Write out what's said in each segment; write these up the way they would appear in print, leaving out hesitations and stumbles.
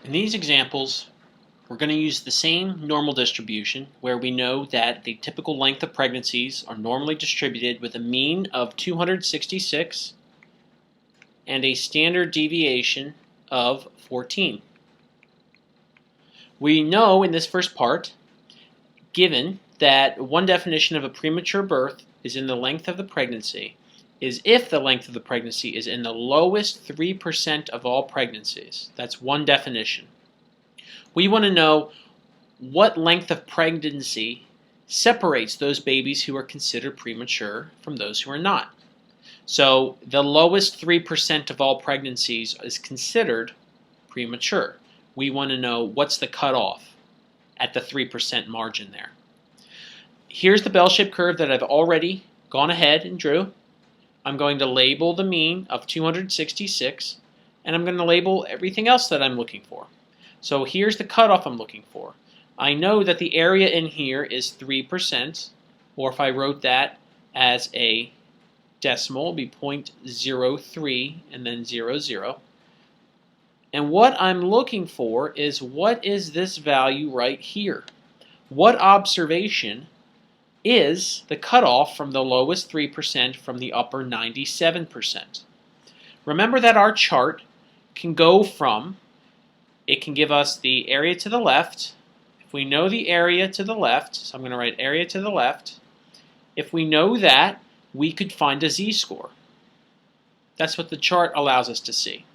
In these examples, we're going to use the same normal distribution where we know that the typical length of pregnancies are normally distributed with a mean of 266 and a standard deviation of 14. We know in this first part, given that one definition of a premature birth is in the length of the pregnancy, is if the length of the pregnancy is in the lowest 3% of all pregnancies. That's one definition. We want to know what length of pregnancy separates those babies who are considered premature from those who are not. So the lowest 3% of all pregnancies is considered premature. We want to know what's the cutoff at the 3% margin there. Here's the bell-shaped curve that I've already gone ahead and drew. I'm going to label the mean of 266, and I'm going to label everything else that I'm looking for. So here's the cutoff I'm looking for. I know that the area in here is 3%, or if I wrote that as a decimal, it would be 0.03 and then 00. And what I'm looking for is, what is this value right here? What observation is the cutoff from the lowest 3% from the upper 97%? Remember that our chart can go from, it can give us the area to the left. If we know the area to the left, so I'm going to write area to the left, if we know that, we could find a z-score. That's what the chart allows us to see.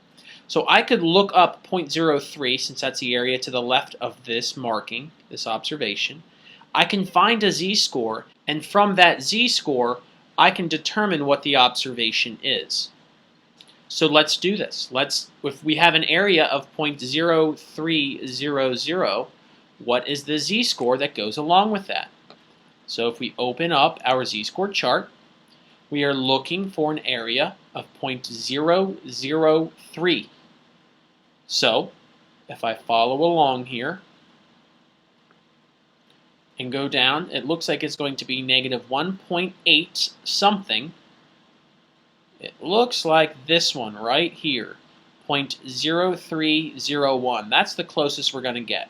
So I could look up 0.03, since that's the area to the left of this marking, this observation. I can find a z-score, and from that z-score, I can determine what the observation is. So let's do this. If we have an area of 0.0300, what is the z-score that goes along with that? So if we open up our z-score chart, we are looking for an area of 0.003. So if I follow along here and go down, it looks like it's going to be negative 1.8 something. It looks like this one right here, 0.0301. That's the closest we're going to get.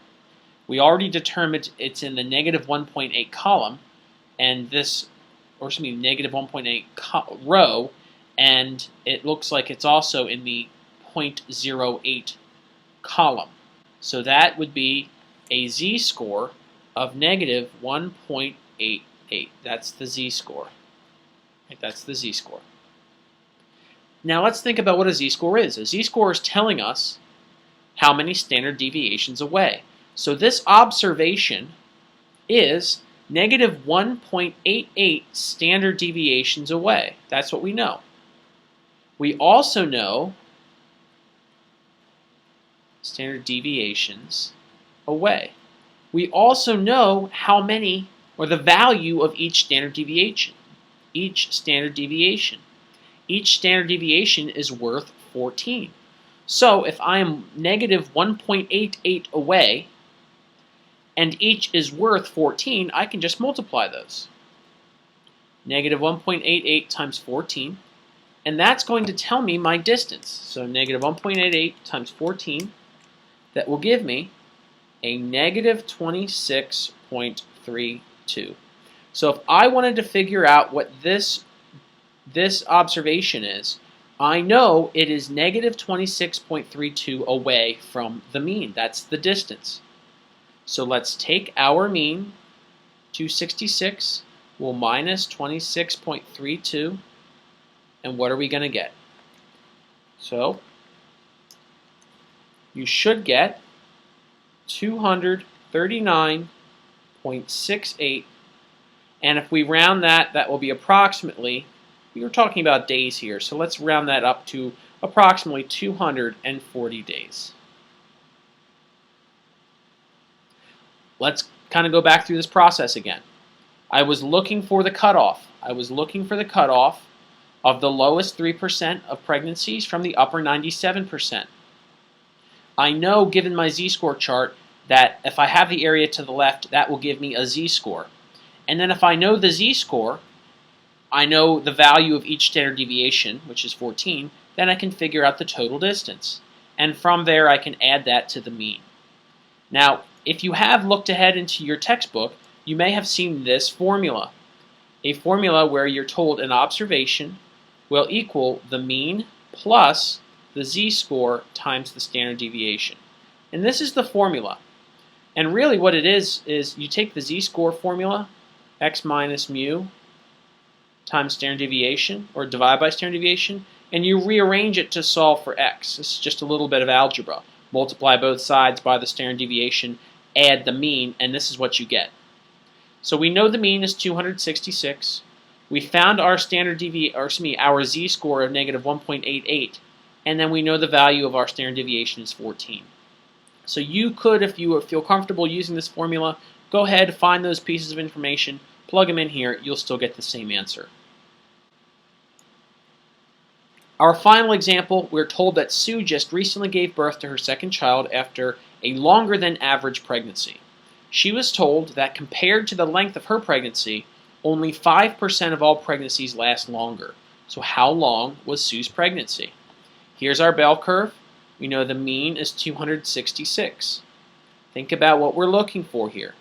We already determined it's in the negative 1.8 column, and this, or excuse me, negative 1.8 row, and it looks like it's also in the 0.08 column. So that would be a z-score of negative 1.88. That's the z-score. That's the z-score. Now let's think about what a z-score is. A z-score is telling us how many standard deviations away. So this observation is negative 1.88 standard deviations away. That's what we know. We also know standard deviations away. We also know how many, or the value of each standard deviation. Each standard deviation. Each standard deviation is worth 14. So if I am negative 1.88 away, and each is worth 14, I can just multiply those. Negative 1.88 times 14, and that's going to tell me my distance. So negative 1.88 times 14, that will give me a negative 26.32. So if I wanted to figure out what this observation is, I know it is negative 26.32 away from the mean. That's the distance. So let's take our mean, 266, we'll minus 26.32, and what are we going to get? So you should get 239.68, and if we round that, that will be approximately, we were talking about days here, so let's round that up to approximately 240 days. Let's kind of go back through this process again. I was looking for the cutoff. I was looking for the cutoff of the lowest 3% of pregnancies from the upper 97%. I know, given my z-score chart, that if I have the area to the left, that will give me a z-score. And then if I know the z-score, I know the value of each standard deviation, which is 14, then I can figure out the total distance. and from there I can add that to the mean. Now, if you have looked ahead into your textbook, you may have seen this formula. A formula where you're told an observation will equal the mean plus the z-score times the standard deviation. And this is the formula. And really what it is you take the z-score formula, x minus mu times standard deviation, or divide by standard deviation, and you rearrange it to solve for x. This is just a little bit of algebra. Multiply both sides by the standard deviation, add the mean, and this is what you get. So we know the mean is 266. We found our our z-score of negative 1.88, and then we know the value of our standard deviation is 14. So you could, if you feel comfortable using this formula, go ahead, find those pieces of information, plug them in here, you'll still get the same answer. Our final example, we're told that Sue just recently gave birth to her second child after a longer than average pregnancy. She was told that compared to the length of her pregnancy, only 5% of all pregnancies last longer. So how long was Sue's pregnancy? Here's our bell curve. We know the mean is 266. Think about what we're looking for here.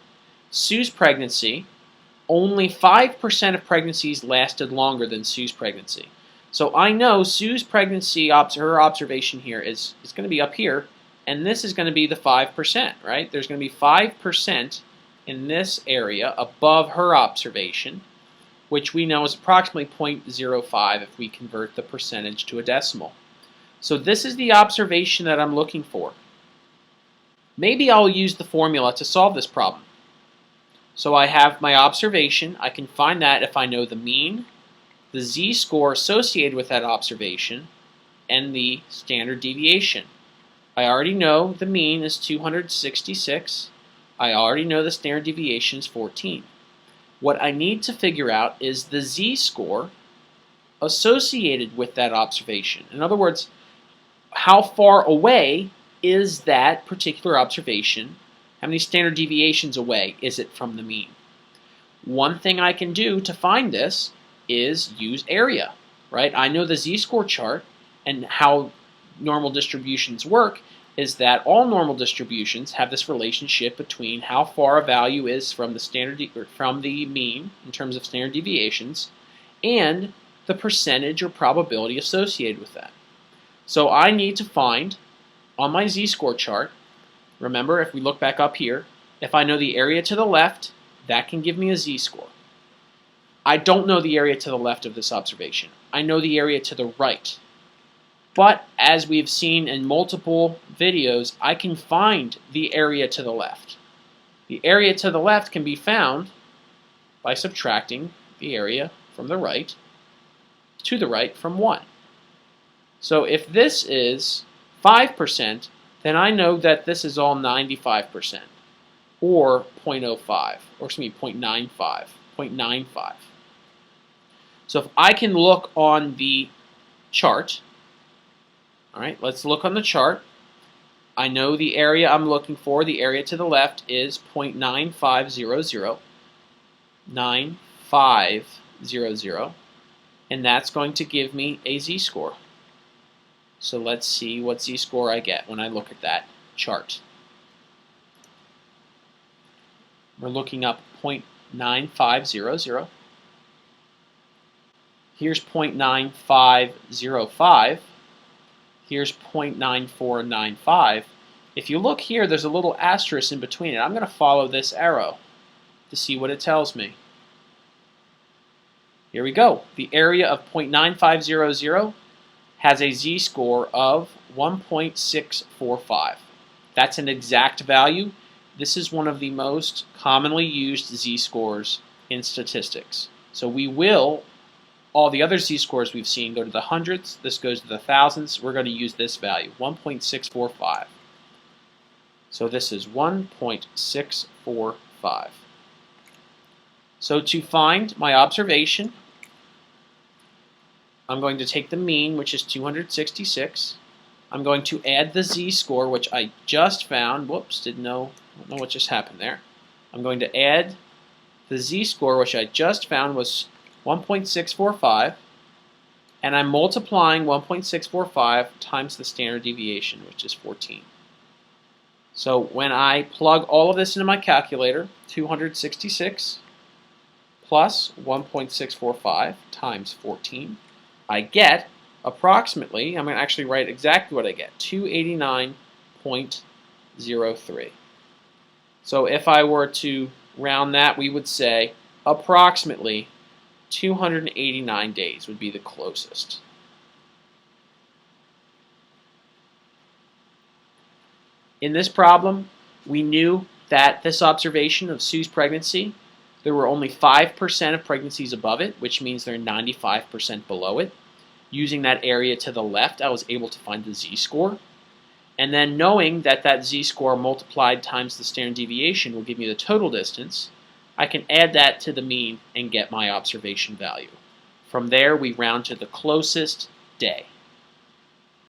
Sue's pregnancy, only 5% of pregnancies lasted longer than Sue's pregnancy. So I know Sue's pregnancy, her observation here is going to be up here, and this is going to be the 5%, right? There's going to be 5% in this area above her observation, which we know is approximately 0.05 if we convert the percentage to a decimal. So this is the observation that I'm looking for. Maybe I'll use the formula to solve this problem. So I have my observation. I can find that if I know the mean, the z-score associated with that observation, and the standard deviation. I already know the mean is 266. I already know the standard deviation is 14. What I need to figure out is the z-score associated with that observation. In other words, how far away is that particular observation? How many standard deviations away is it from the mean? One thing I can do to find this is use area, right? I know the z-score chart, and how normal distributions work is that all normal distributions have this relationship between how far a value is from the mean in terms of standard deviations and the percentage or probability associated with that. So I need to find on my z-score chart, remember if we look back up here, if I know the area to the left, that can give me a z-score. I don't know the area to the left of this observation. I know the area to the right. But as we've seen in multiple videos, I can find the area to the left. The area to the left can be found by subtracting the area from the right to the right from 1. So if this is 5%, then I know that this is all 95%, or 0.05, or excuse me, 0.95. So if I can look on the chart, all right, let's look on the chart. I know the area I'm looking for, the area to the left is 0.9500, 9500, and that's going to give me a z-score. So let's see what z-score I get when I look at that chart. We're looking up 0.9500. Here's 0.9505. Here's 0.9495. If you look here, there's a little asterisk in between it. I'm going to follow this arrow to see what it tells me. Here we go. The area of 0.9500 has a z-score of 1.645. That's an exact value. This is one of the most commonly used z-scores in statistics. So we will, all the other z-scores we've seen go to the hundreds, this goes to the thousands. We're going to use this value, 1.645. So this is 1.645. So to find my observation, I'm going to take the mean, which is 266. I'm going to add the z-score, which I just found. Whoops, don't know what just happened there. I'm going to add the z-score, which I just found was 1.645. and I'm multiplying 1.645 times the standard deviation, which is 14. So when I plug all of this into my calculator, 266 plus 1.645 times 14, I get approximately, I'm going to actually write exactly what I get, 289.03. So if I were to round that, we would say approximately 289 days would be the closest. In this problem, we knew that this observation of Sue's pregnancy, there were only 5% of pregnancies above it, which means they're 95% below it. Using that area to the left, I was able to find the z-score. And then knowing that that z-score multiplied times the standard deviation will give me the total distance, I can add that to the mean and get my observation value. From there, we round to the closest day.